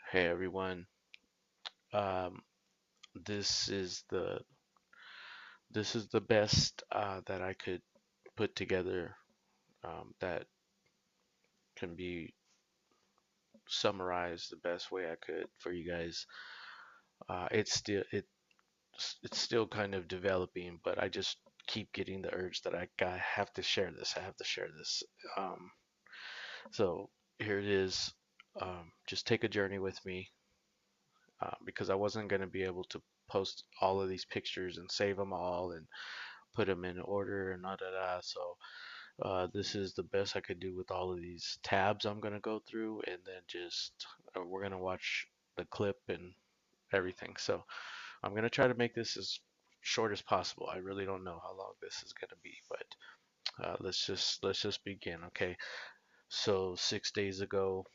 Hey everyone. Um, this is the best that I could put together that can be summarized the best way I could for you guys. It's still kind of developing, but I just keep getting the urge that I have to share this. I have to share this. Um, so here it is. Just take a journey with me because I wasn't going to be able to post all of these pictures and save them all and put them in order and da da da. So this is the best I could do with all of these tabs I'm gonna go through, and then just we're gonna watch the clip and everything. So I'm gonna try to make this as short as possible. I really don't know how long this is gonna be, but let's just begin. Okay. So 6 days ago,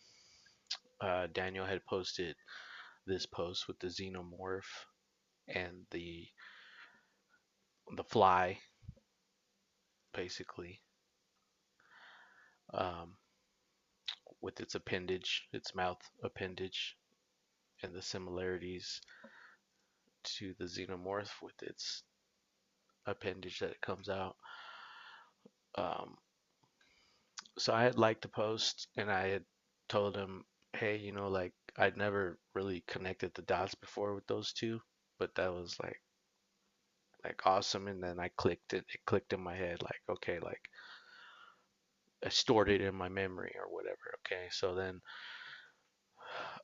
Daniel had posted this post with the Xenomorph and the fly, basically, um, with its appendage, its mouth appendage, and the similarities to the Xenomorph with its appendage that it comes out. Um, so I had liked the post and I had told him, hey, like I'd never really connected the dots before with those two, but that was like awesome. And then I clicked it. It clicked in my head, like okay, like I stored it in my memory or whatever. Okay, so then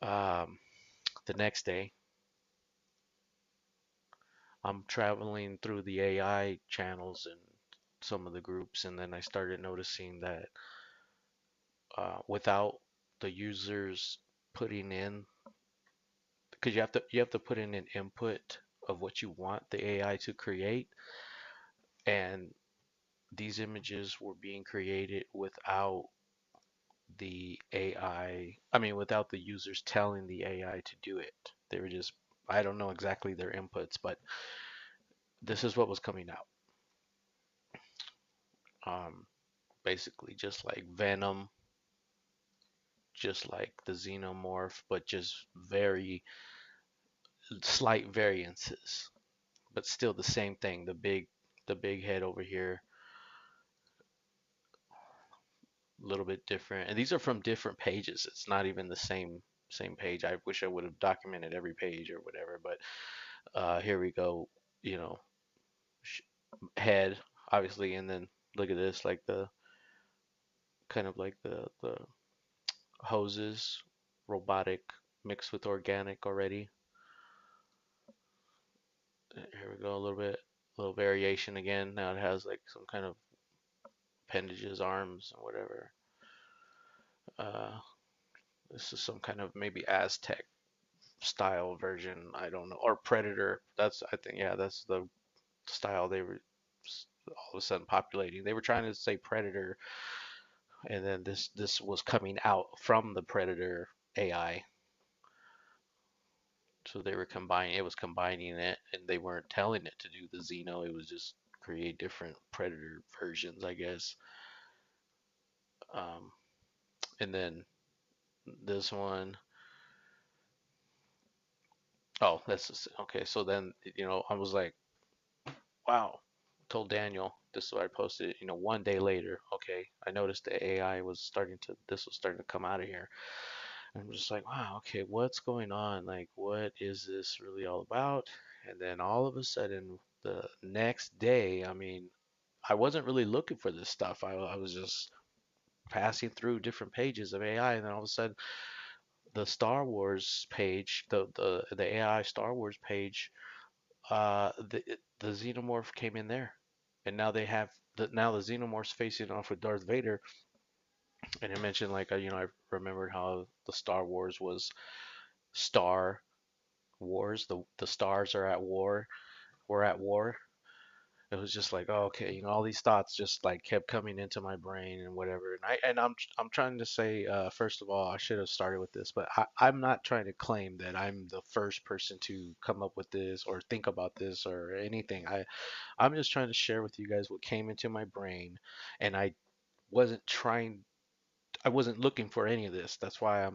um, the next day I'm traveling through the AI channels and some of the groups, and then I started noticing that without the users putting in, because you have to put in an input of what you want the AI to create, and these images were being created without the AI, I mean without the users telling the AI to do it. They were just, I don't know exactly their inputs, but this is what was coming out. Um, Basically just like Venom, just like the Xenomorph, but just very slight variances, but still the same thing. The big head over here, a little bit different. And these are from different pages. It's not even the same page. I wish I would have documented every page or whatever, but here we go, you know, head obviously, and then look at this, like the kind of like the hoses, robotic mixed with organic already. Here we go, a little variation again. Now it has like some kind of appendages, arms, and whatever. Uh, this is some kind of maybe Aztec style version. I don't know, or Predator. That's I think yeah, that's the style they were all of a sudden populating. They were trying to say Predator, and then this was coming out from the Predator AI. So they were combining. It was combining it, and they weren't telling it to do the Xeno. It was just create different Predator versions, I guess. Um, and then this one, oh, that's just, okay. So then, I was like, wow. Told Daniel, this is what I posted, 1 day later. Okay, I noticed the AI was this was starting to come out of here. And I'm just like, wow, okay, what's going on? Like, what is this really all about? And then all of a sudden, the next day, I mean, I wasn't really looking for this stuff. I was just passing through different pages of AI, and then all of a sudden, the Star Wars page, the AI Star Wars page, the Xenomorph came in there, and now they have the Xenomorph's facing off with Darth Vader, and it mentioned like I remembered how the Star Wars was Star Wars, the stars are at war, we're at war. It was just like, oh, okay, all these thoughts just like kept coming into my brain and whatever. And I'm trying to say, first of all, I should have started with this, but I'm not trying to claim that I'm the first person to come up with this or think about this or anything. I'm just trying to share with you guys what came into my brain, and wasn't trying, I wasn't looking for any of this. That's why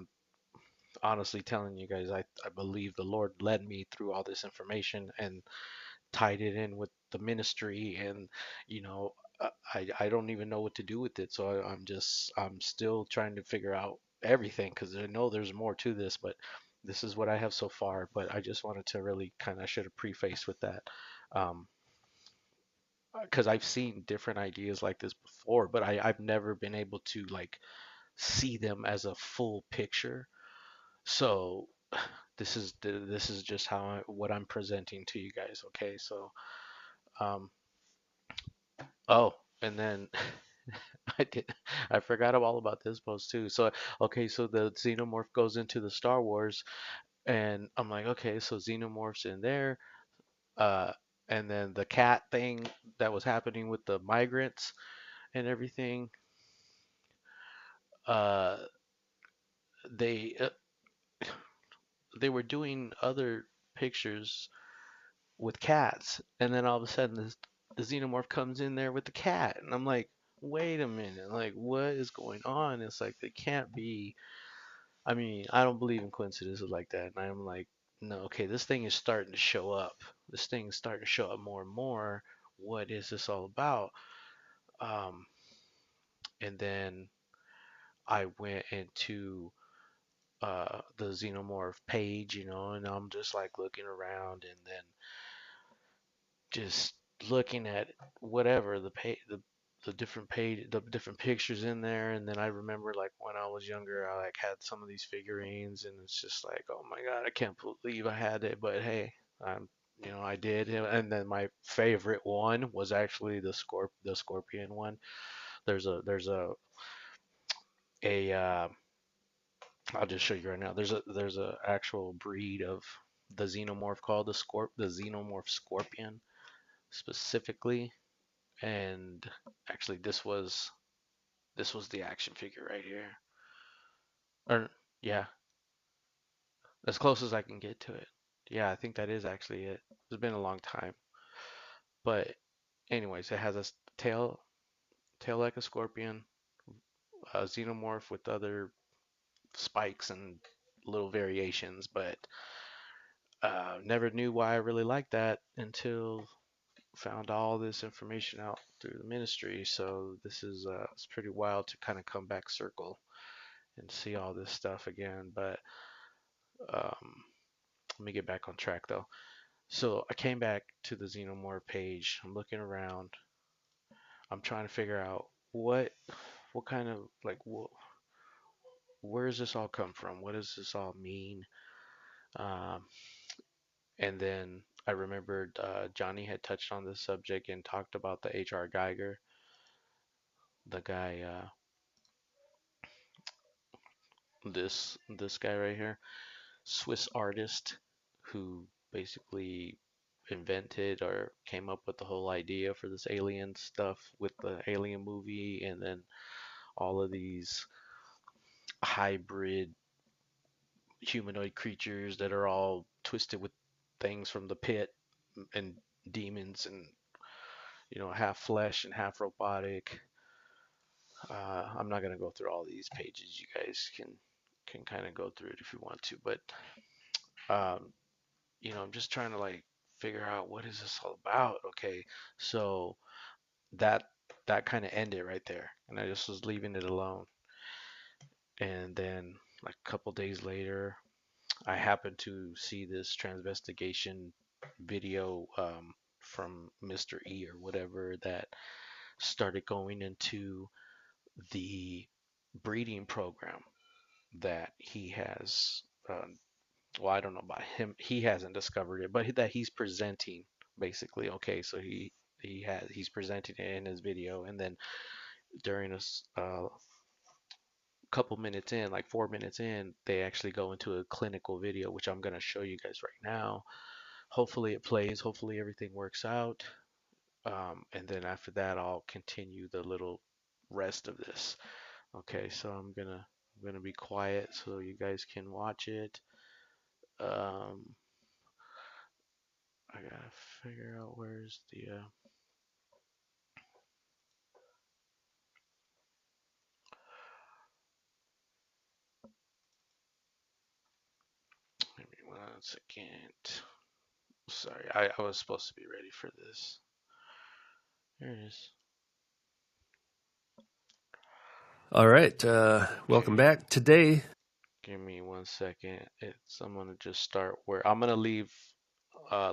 honestly telling you guys, I believe the Lord led me through all this information and tied it in with the ministry, and you know, I don't even know what to do with it. So I'm still trying to figure out everything because I know there's more to this, but this is what I have so far. But I just wanted to really kind of should have prefaced with that. Um, because I've seen different ideas like this before, but I've never been able to like see them as a full picture. So this is just what I'm presenting to you guys. Okay, so um, oh, and then I did I forgot all about this post too. So okay, so the Xenomorph goes into the Star Wars, and I'm like, okay, so Xenomorph's in there, uh, and then the cat thing that was happening with the migrants and everything, uh, they uh, they were doing other pictures with cats, and then all of a sudden the Xenomorph comes in there with the cat, and I'm like, wait a minute, like what is going on? It's like they can't be. I mean, I don't believe in coincidences like that, and I'm like, no, okay, this thing is starting to show up. This thing's starting to show up more and more. What is this all about? Um, and then I went into the Xenomorph page, you know, and I'm just like looking around, and then just looking at whatever the different page the different pictures in there. And then I remember like when I was younger I like had some of these figurines, and it's just like, oh my god, I can't believe I had it, but hey, I'm you know, I did. And then my favorite one was actually the scorpion one. There's a I'll just show you right now. There's a actual breed of the xenomorph called the xenomorph scorpion specifically. And actually this was the action figure right here. Or yeah, as close as I can get to it. Yeah, I think that is actually it. It's been a long time. But anyways, it has a tail like a scorpion, a xenomorph with other spikes and little variations, but never knew why I really liked that until found all this information out through the ministry. So this is it's pretty wild to kind of come back circle and see all this stuff again. But um, let me get back on track though. So I came back to the Xenomorph page. I'm looking around. I'm trying to figure out what kind of like where does this all come from? What does this all mean? Um, and then I remembered Johnny had touched on this subject and talked about the H.R. Geiger, the guy, this guy right here, Swiss artist who basically invented or came up with the whole idea for this alien stuff with the Alien movie, and then all of these hybrid humanoid creatures that are all twisted with things from the pit and demons, and you know, half flesh and half robotic. I'm not gonna go through all these pages. You guys can kind of go through it if you want to, but um, you know, I'm just trying to like figure out what is this all about. Okay, so that that kind of ended right there, and I just was leaving it alone. And then like a couple days later, I happened to see this transvestigation video from Mr. E or whatever that started going into the breeding program that he has. Well, I don't know about him. He hasn't discovered it, but that he's presenting basically. Okay, so he's presenting it in his video, and then during a couple minutes in, like 4 minutes in, they actually go into a clinical video, which I'm gonna show you guys right now. Hopefully it plays. Hopefully everything works out. And then after that, I'll continue the little rest of this. Okay, so I'm gonna be quiet so you guys can watch it. Um, I gotta figure out where's the 1 second. Sorry, I was supposed to be ready for this. Here it is. All right, welcome back. Today, Give me 1 second. I'm gonna just start where I'm gonna leave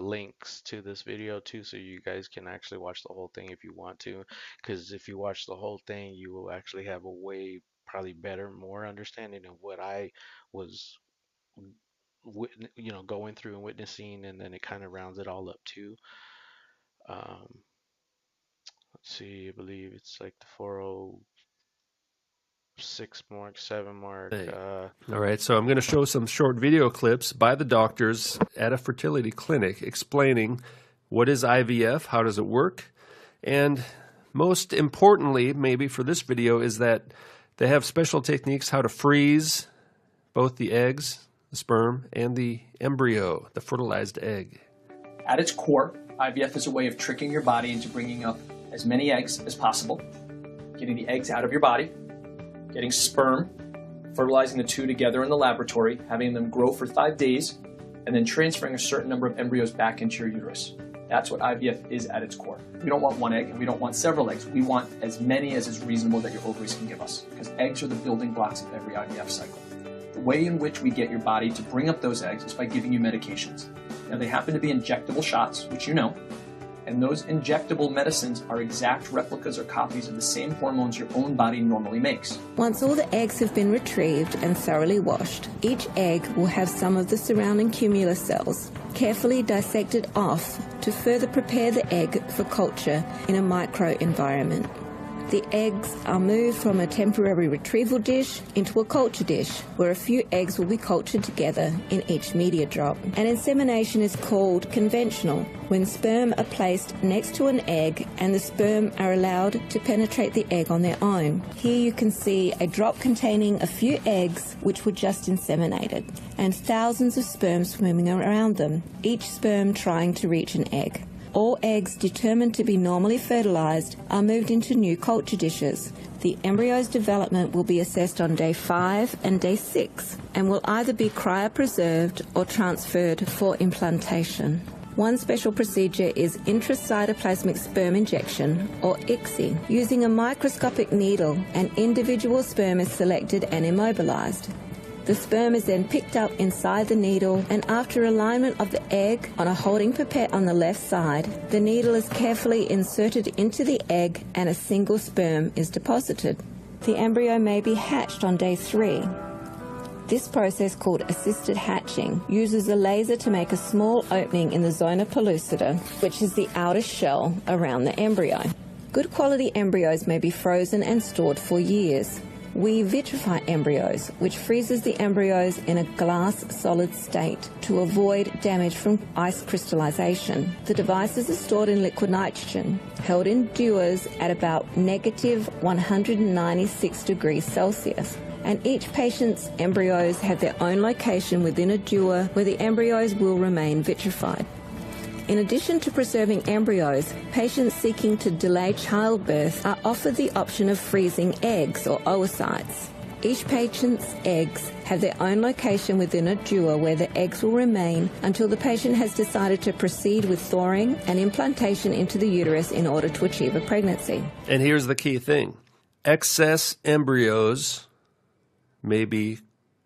links to this video too, so you guys can actually watch the whole thing if you want to. Because if you watch the whole thing, you will actually have a way probably better, more understanding of what I was, going through and witnessing, and then it kind of rounds it all up too. Um, let's see, I believe it's like the 406 mark, 7 mark. all right, so I'm going to show some short video clips by the doctors at a fertility clinic explaining what is IVF, how does it work, and most importantly, maybe for this video, is that they have special techniques how to freeze both the eggs, the sperm, and the embryo, the fertilized egg. At its core, IVF is a way of tricking your body into bringing up as many eggs as possible, getting the eggs out of your body, getting sperm, fertilizing the two together in the laboratory, having them grow for 5 days, and then transferring a certain number of embryos back into your uterus. That's what IVF is at its core. We don't want one egg, and we don't want several eggs. We want as many as is reasonable that your ovaries can give us, because eggs are the building blocks of every IVF cycle. The way in which we get your body to bring up those eggs is by giving you medications. Now, they happen to be injectable shots, which you know, and those injectable medicines are exact replicas or copies of the same hormones your own body normally makes. Once all the eggs have been retrieved and thoroughly washed, each egg will have some of the surrounding cumulus cells carefully dissected off to further prepare the egg for culture in a microenvironment. The eggs are moved from a temporary retrieval dish into a culture dish, where a few eggs will be cultured together in each media drop. An insemination is called conventional, when sperm are placed next to an egg and the sperm are allowed to penetrate the egg on their own. Here you can see a drop containing a few eggs which were just inseminated, and thousands of sperm swimming around them, each sperm trying to reach an egg. All eggs determined to be normally fertilized are moved into new culture dishes. The embryo's development will be assessed on day 5 and day 6 and will either be cryopreserved or transferred for implantation. One special procedure is intracytoplasmic sperm injection, or ICSI. Using a microscopic needle, an individual sperm is selected and immobilized. The sperm is then picked up inside the needle, and after alignment of the egg on a holding pipette on the left side, the needle is carefully inserted into the egg and a single sperm is deposited. The embryo may be hatched on day 3. This process, called assisted hatching, uses a laser to make a small opening in the zona pellucida, which is the outer shell around the embryo. Good quality embryos may be frozen and stored for years. We vitrify embryos, which freezes the embryos in a glass solid state to avoid damage from ice crystallization. The devices are stored in liquid nitrogen, held in dewars at about negative 196 degrees Celsius. And each patient's embryos have their own location within a dewar where the embryos will remain vitrified. In addition to preserving embryos, patients seeking to delay childbirth are offered the option of freezing eggs, or oocytes. Each patient's eggs have their own location within a dewar where the eggs will remain until the patient has decided to proceed with thawing and implantation into the uterus in order to achieve a pregnancy. And here's the key thing. Excess embryos may be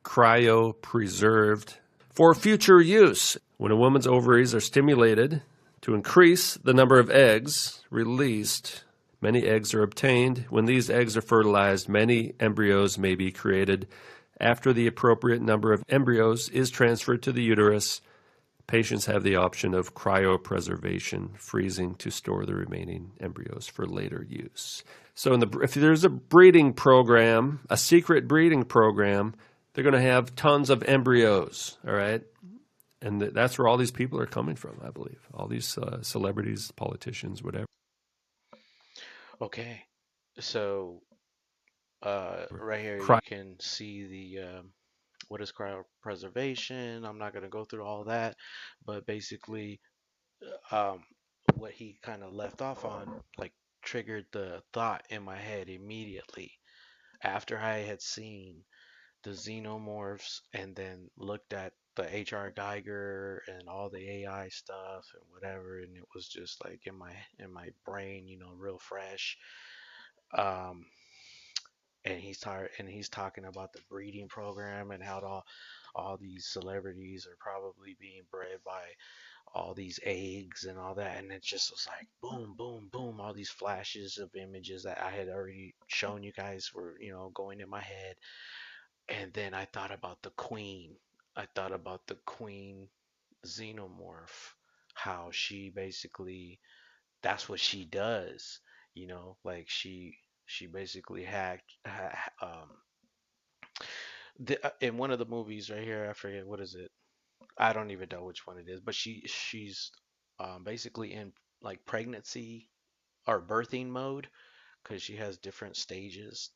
cryopreserved for future use. When a woman's ovaries are stimulated to increase the number of eggs released, many eggs are obtained. When these eggs are fertilized, many embryos may be created. After the appropriate number of embryos is transferred to the uterus, patients have the option of cryopreservation, freezing to store the remaining embryos for later use. So if there's a breeding program, a secret breeding program, they're going to have tons of embryos, all right? And that's where all these people are coming from, I believe. All these celebrities, politicians, whatever. Okay, so right here you can see the what is cryopreservation. I'm not going to go through all that, but basically what he kind of left off on, like, triggered the thought in my head immediately after I had seen the xenomorphs and then looked at the HR Geiger and all the AI stuff and whatever, and it was just like in my brain, real fresh. Um, and he's talking about the breeding program and how all these celebrities are probably being bred by all these eggs and all that, and it just was like boom, boom, boom, all these flashes of images that I had already shown you guys were, going in my head. And then I thought about the queen. I thought about the queen Xenomorph, how she basically that's what she does, like she basically in one of the movies right here, I forget what is it. I don't even know which one it is, but she's basically in like pregnancy or birthing mode because she has different stages,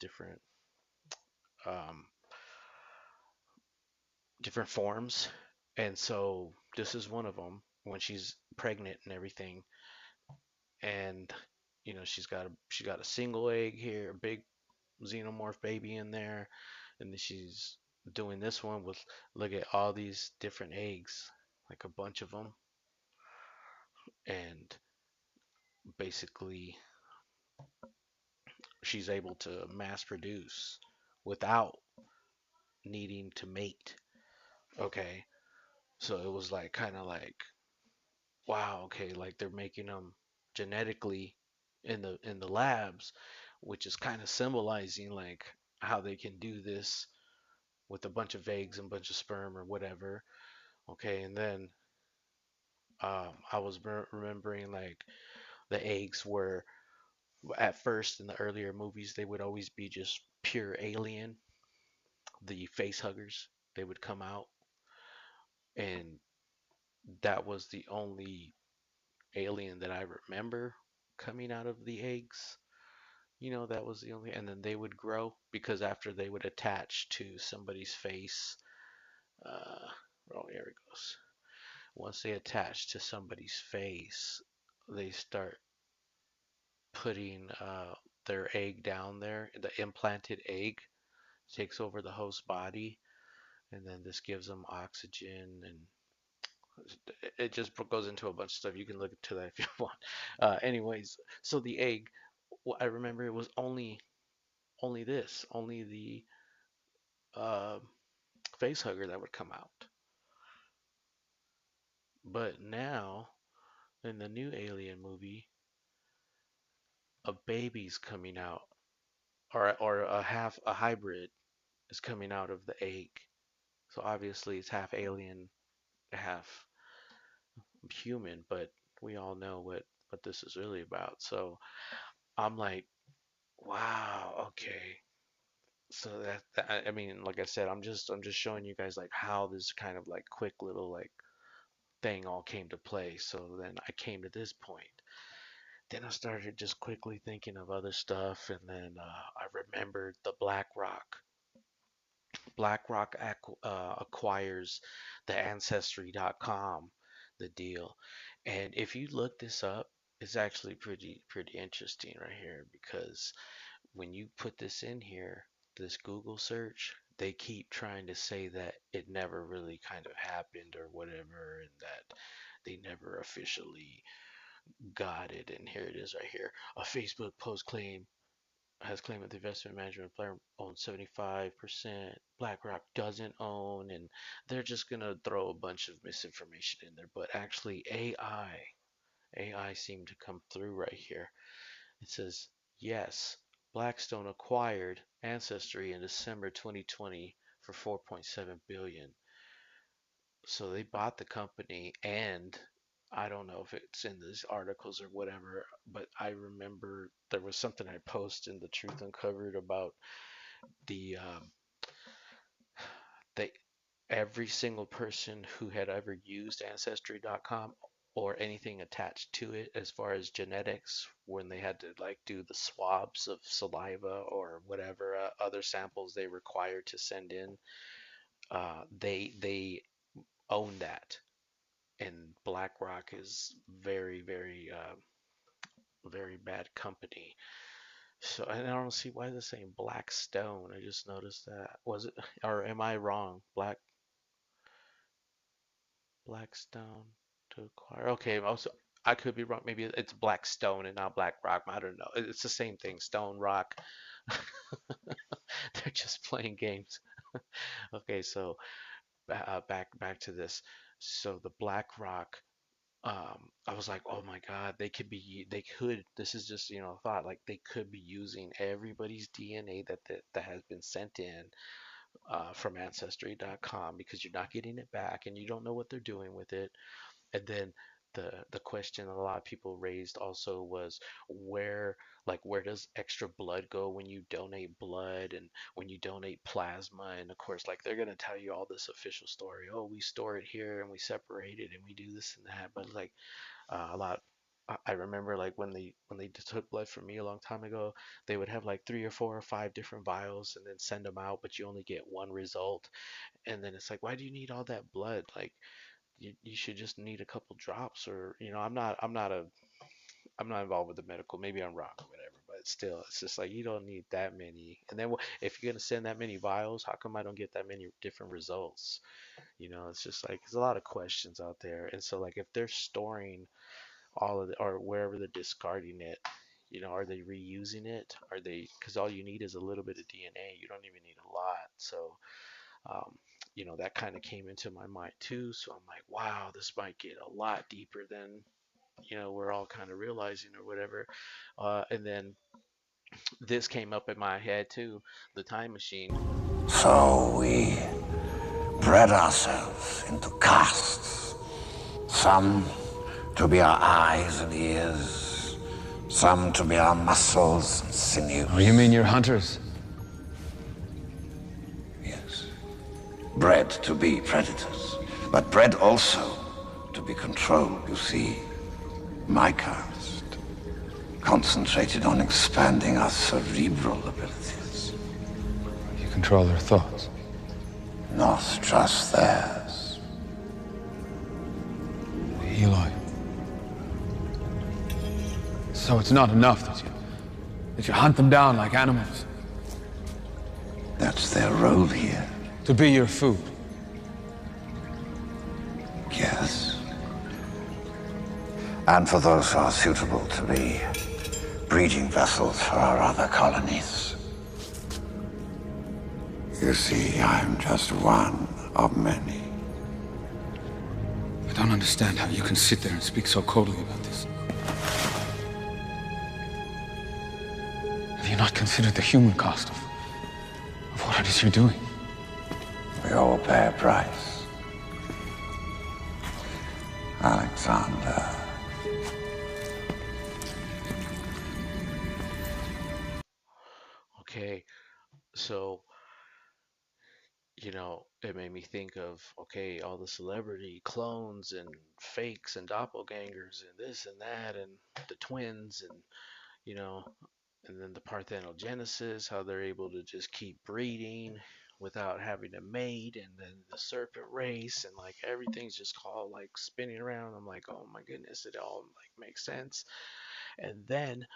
um, different forms, and so this is one of them when she's pregnant and everything, and she got a single egg here, a big xenomorph baby in there, and then she's doing this one with look at all these different eggs, like a bunch of them, and basically she's able to mass produce without needing to mate. Okay, so it was like kind of like wow, okay, like they're making them genetically in the labs, which is kind of symbolizing like how they can do this with a bunch of eggs and a bunch of sperm or whatever. Okay, and then I was remembering like the eggs were at first in the earlier movies they would always be just pure alien, the face huggers. They would come out, and that was the only alien that I remember coming out of the eggs. That was the only, and then they would grow because after they would attach to somebody's face. Uh, oh, here it goes. Once they attach to somebody's face, they start putting their egg down there. The implanted egg takes over the host body, and then this gives them oxygen, and it just goes into a bunch of stuff. You can look into that if you want. Anyways, so the egg, I remember it was only the uh, face hugger that would come out. But now in the new Alien movie, a baby's coming out, or a hybrid is coming out of the egg. So obviously it's half alien, half human, but we all know what this is really about. So I'm like, wow, okay. So I mean, like I said, I'm just showing you guys like how this kind of like quick little like thing all came to play. So then I came to this point. Then I started just quickly thinking of other stuff, and then I remembered the BlackRock. BlackRock acquires the Ancestry.com, the deal. And if you look this up, it's actually pretty interesting right here because when you put this in here, this Google search, they keep trying to say that it never really kind of happened or whatever, and that they never officially got it. And here it is right here. A Facebook post has claimed that the investment management player owns 75%. BlackRock doesn't own, and they're just gonna throw a bunch of misinformation in there. But actually, AI seemed to come through right here. It says yes, Blackstone acquired Ancestry in December 2020 for 4.7 billion. So they bought the company, and I don't know if it's in these articles or whatever, but I remember there was something I posted in the Truth Uncovered about the they every single person who had ever used Ancestry.com or anything attached to it as far as genetics when they had to like do the swabs of saliva or whatever other samples they required to send in, they own that. And BlackRock is very bad company. So and I don't see why they're saying Blackstone. I just noticed that. Was it or am I wrong? Black Black stone to acquire. Okay, also I could be wrong. Maybe it's black stone and not black rock. I don't know. It's the same thing. Stone, rock. They're just playing games. Okay, so back to this. So the black rock. I was like, oh my God, they could. This is just a thought. Like they could be using everybody's DNA that has been sent in from Ancestry.com because you're not getting it back and you don't know what they're doing with it. And then the question a lot of people raised also was where where does extra blood go when you donate blood and when you donate plasma? And of course, like they're gonna tell you all this official story. Oh, we store it here and we separate it and we do this and that. But like a lot. I remember like when they took blood from me a long time ago, they would have like 3 or 4 or 5 different vials and then send them out, but you only get one result. And then it's like, why do you need all that blood? Like you should just need a couple drops or I'm not involved with the medical. Maybe I'm wrong or whatever, but still, it's just like you don't need that many. And then if you're gonna send that many vials, how come I don't get that many different results? It's just like there's a lot of questions out there. And so like if they're storing all of it or wherever they're discarding it, are they reusing it? Are they, because all you need is a little bit of DNA. You don't even need a lot. So um, that kind of came into my mind too. So I'm like, wow, this might get a lot deeper than we're all kind of realizing or whatever. And then this came up in my head too, the time machine. So we bred ourselves into castes. Some to be our eyes and ears, some to be our muscles and sinews. Oh, you mean you're hunters? Yes. Bred to be predators, but bred also to be controlled, you see. My caste concentrated on expanding our cerebral abilities. You control their thoughts. Not just theirs. Eloy. So it's not enough that you hunt them down like animals. That's their role here. To be your food. Yes. And for those who are suitable to be breeding vessels for our other colonies. You see, I'm just one of many. I don't understand how you can sit there and speak so coldly about this. Have you not considered the human cost of what it is you're doing? We all pay a price. Alexander. Okay, so it made me think of, okay, all the celebrity clones and fakes and doppelgangers and this and that and the twins and, you know, and then the parthenogenesis, how they're able to just keep breeding without having a mate, and then the serpent race, and like everything's just all like spinning around. I'm like, oh my goodness, it all like makes sense. And then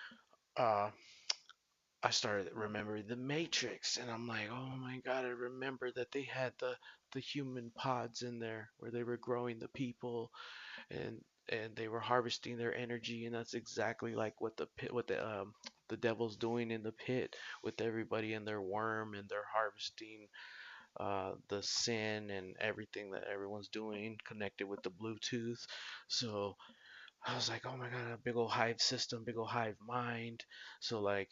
uh I started remembering the Matrix, and I'm like, oh my God, I remember that they had the human pods in there where they were growing the people, and they were harvesting their energy, and that's exactly like what the devil's doing in the pit with everybody and their worm, and they're harvesting the sin and everything that everyone's doing connected with the Bluetooth. So I was like, oh my God, a big old hive system, big old hive mind. So like,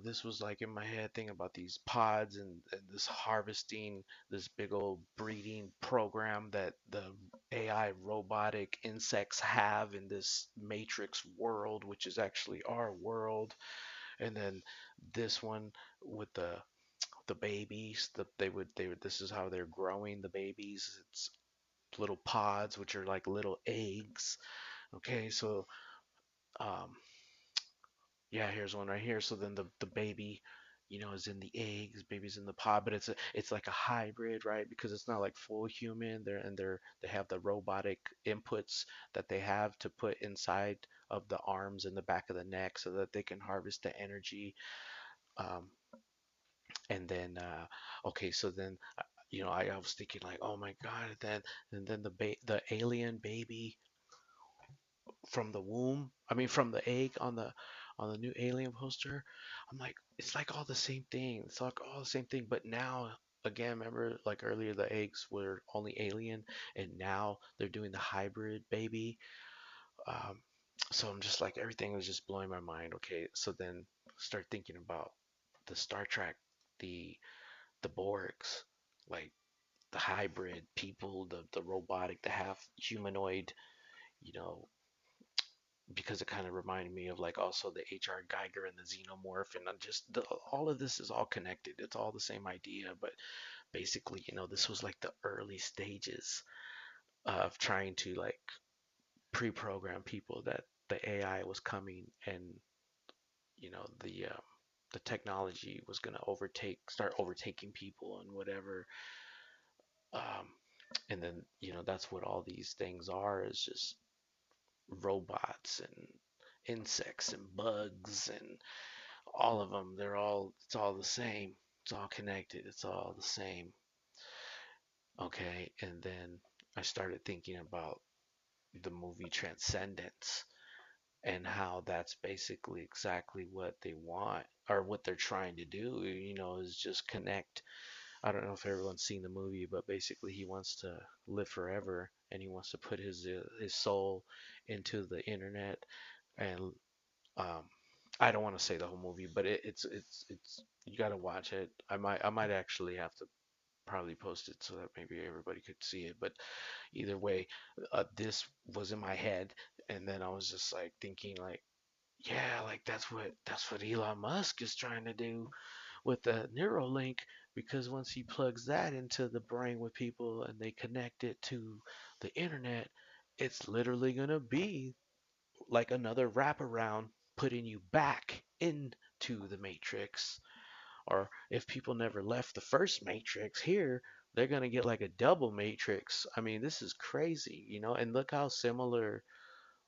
this was like in my head thinking about these pods and this harvesting, this big old breeding program that the AI robotic insects have in this matrix world, which is actually our world. And then this one with the babies, they would this is how they're growing the babies. It's little pods, which are like little eggs. Okay, so um, yeah, here's one right here. So then the baby, is in the eggs, baby's in the pod, but it's like a hybrid, right? Because it's not like full human. They have the robotic inputs that they have to put inside of the arms and the back of the neck so that they can harvest the energy. Um, and then okay, so then I was thinking like, oh my God, and then the alien baby from the womb, I mean from the egg on the new Alien poster. I'm like, it's like all the same thing. It's like all the same thing, but now again, remember like earlier the eggs were only alien, and now they're doing the hybrid baby. Um, so I'm just like everything was just blowing my mind. Okay, so then start thinking about the Star Trek, the the Borgs, like the hybrid people, the robotic, the half humanoid, you know, because it kind of reminded me of like also the HR Geiger and the Xenomorph, and all of this is all connected. It's all the same idea, but basically, this was like the early stages of trying to like pre-program people that the AI was coming, and the technology was going to start overtaking people and whatever. Um, and then that's what all these things are, is just robots and insects and bugs and all of them. It's all the same. It's all connected. It's all the same. Okay. And then I started thinking about the movie Transcendence and how that's basically exactly what they want, or what they're trying to do, is just connect. I don't know if everyone's seen the movie, but basically he wants to live forever, and he wants to put his soul into the internet. And um, I don't want to say the whole movie, but it's you got to watch it. I might actually have to probably post it so that maybe everybody could see it. But either way, this was in my head, and then I was just like thinking like, yeah, like that's what Elon Musk is trying to do with the Neuralink, because once he plugs that into the brain with people and they connect it to the internet, it's literally gonna be like another wraparound, putting you back into the matrix. Or if people never left the first matrix here, they're gonna get like a double matrix. I mean, this is crazy, and look how similar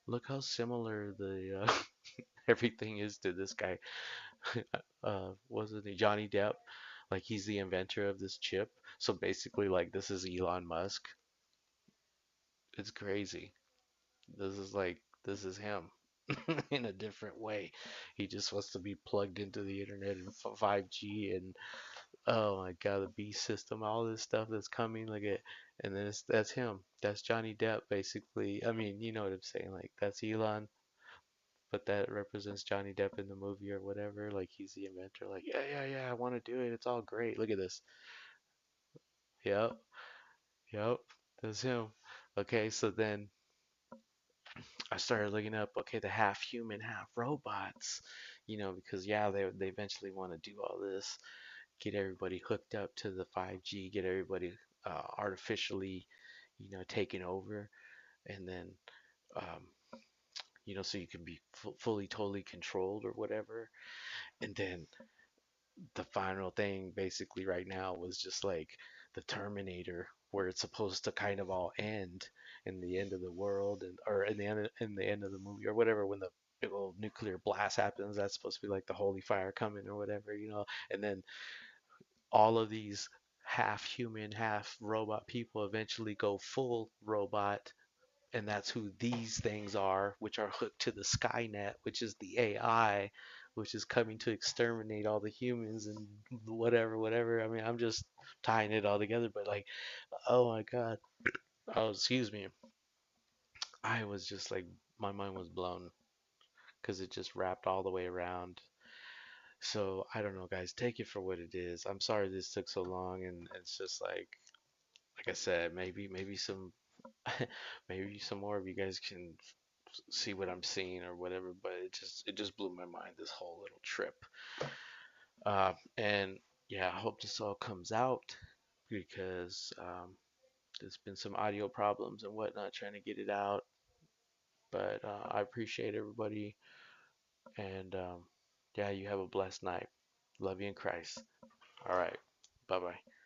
the everything is to this guy. Wasn't he Johnny Depp? Like he's the inventor of this chip. So basically, like this is Elon Musk. It's crazy. This is him in a different way. He just wants to be plugged into the internet and 5G, and oh my God, the B system, all this stuff that's coming, and then that's him. That's Johnny Depp, basically. I mean, you know what I'm saying? Like that's Elon, but that represents Johnny Depp in the movie or whatever. Like he's the inventor. Like, yeah, yeah, yeah, I want to do it. It's all great. Look at this. Yep, yep, that's him. Okay, so then I started looking up, okay, the half human, half robots, because yeah, they eventually want to do all this, get everybody hooked up to the 5G, get everybody artificially, taken over, and then, um, so you can be fully, totally controlled or whatever. And then the final thing basically right now was just like the Terminator, where it's supposed to kind of all end in the end of the world, and or in the end of the movie or whatever, when the big old nuclear blast happens. That's supposed to be like the holy fire coming or whatever, and then all of these half human, half robot people eventually go full robot, and that's who these things are, which are hooked to the Skynet, which is the AI, which is coming to exterminate all the humans and whatever, whatever. I mean, I'm just tying it all together, but like, oh my God. Oh, excuse me. I was just like, my mind was blown because it just wrapped all the way around. So I don't know, guys. Take it for what it is. I'm sorry this took so long, and it's just like I said, maybe some maybe some more of you guys can see what I'm seeing or whatever, but it just blew my mind, this whole little trip. And yeah, I hope this all comes out, because there's been some audio problems and whatnot trying to get it out. But I appreciate everybody, and yeah, you have a blessed night. Love you in Christ. All right, bye bye.